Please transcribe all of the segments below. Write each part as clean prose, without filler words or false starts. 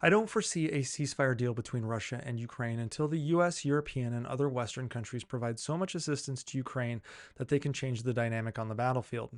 I don't foresee a ceasefire deal between Russia and Ukraine until the US, European, and other Western countries provide so much assistance to Ukraine that they can change the dynamic on the battlefield.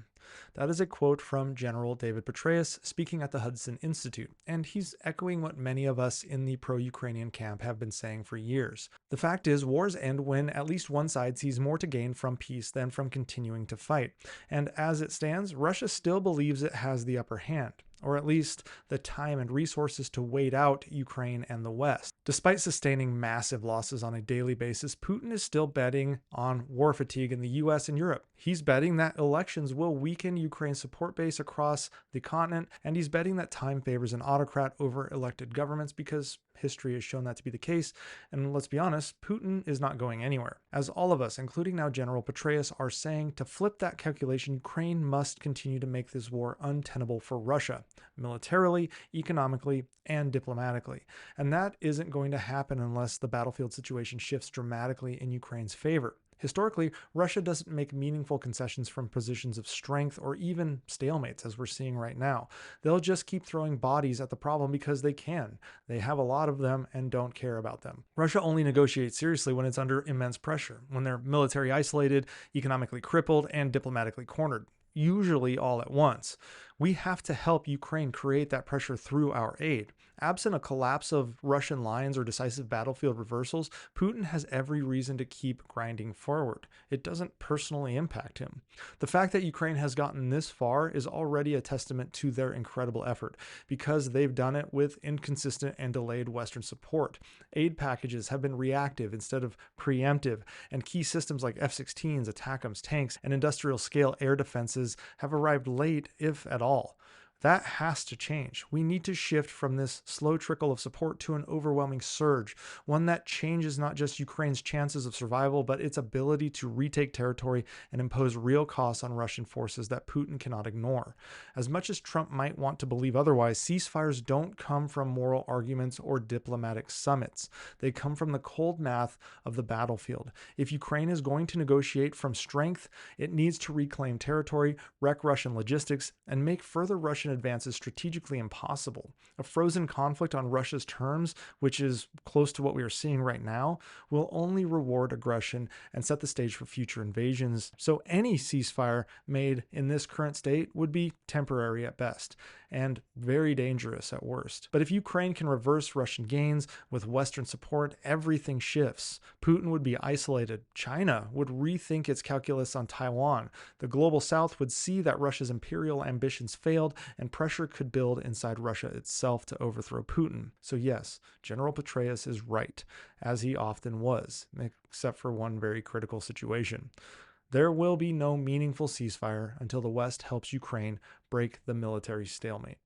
That is a quote from General David Petreus speaking at the Hudson Institute, and he's echoing what many of us in the pro Ukrainian camp have been saying for years. The fact is, wars end when at least one side sees more to gain from peace than from continuing to fight. And as it stands, Russia still believes it has the upper hand, or at least the time and resources to wait out Ukraine and the West. Despite sustaining massive losses on a daily basis, Putin is still betting on war fatigue in the US and Europe. He's betting that elections will weaken Ukraine's support base across the continent, and he's betting that time favors an autocrat over elected governments because history has shown that to be the case. And let's be honest, Putin is not going anywhere. As all of us, including now General Petreus, are saying, to flip that calculation, Ukraine must continue to make this war untenable for Russia, militarily, economically, and diplomatically. And that isn't going to happen unless the battlefield situation shifts dramatically in Ukraine's favor. Historically, Russia doesn't make meaningful concessions from positions of strength or even stalemates, as we're seeing right now. They'll just keep throwing bodies at the problem because they can. They have a lot of them and don't care about them. Russia only negotiates seriously when it's under immense pressure, when they're military isolated, economically crippled, and diplomatically cornered, usually all at once. We have to help Ukraine create that pressure through our aid. Absent a collapse of Russian lines or decisive battlefield reversals, Putin has every reason to keep grinding forward. It doesn't personally impact him. The fact that Ukraine has gotten this far is already a testament to their incredible effort, because they've done it with inconsistent and delayed Western support. Aid packages have been reactive instead of preemptive, and key systems like F-16s, ATACMS, tanks, and industrial-scale air defenses have arrived late, if at all. That has to change. We need to shift from this slow trickle of support to an overwhelming surge, one that changes not just Ukraine's chances of survival, but its ability to retake territory and impose real costs on Russian forces that Putin cannot ignore. As much as Trump might want to believe otherwise, ceasefires don't come from moral arguments or diplomatic summits. They come from the cold math of the battlefield. If Ukraine is going to negotiate from strength, it needs to reclaim territory, wreck Russian logistics, and make further Russian advances strategically impossible. A frozen conflict on Russia's terms, which is close to what we are seeing right now, will only reward aggression and set the stage for future invasions. So any ceasefire made in this current state would be temporary at best and very dangerous at worst. But if Ukraine can reverse Russian gains with Western support, everything shifts. Putin would be isolated. China would rethink its calculus on Taiwan. The global south would see that Russia's imperial ambitions failed, and pressure could build inside Russia itself to overthrow Putin. So yes, General Petraeus is right, as he often was, except for one very critical situation. There will be no meaningful ceasefire until the West helps Ukraine break the military stalemate.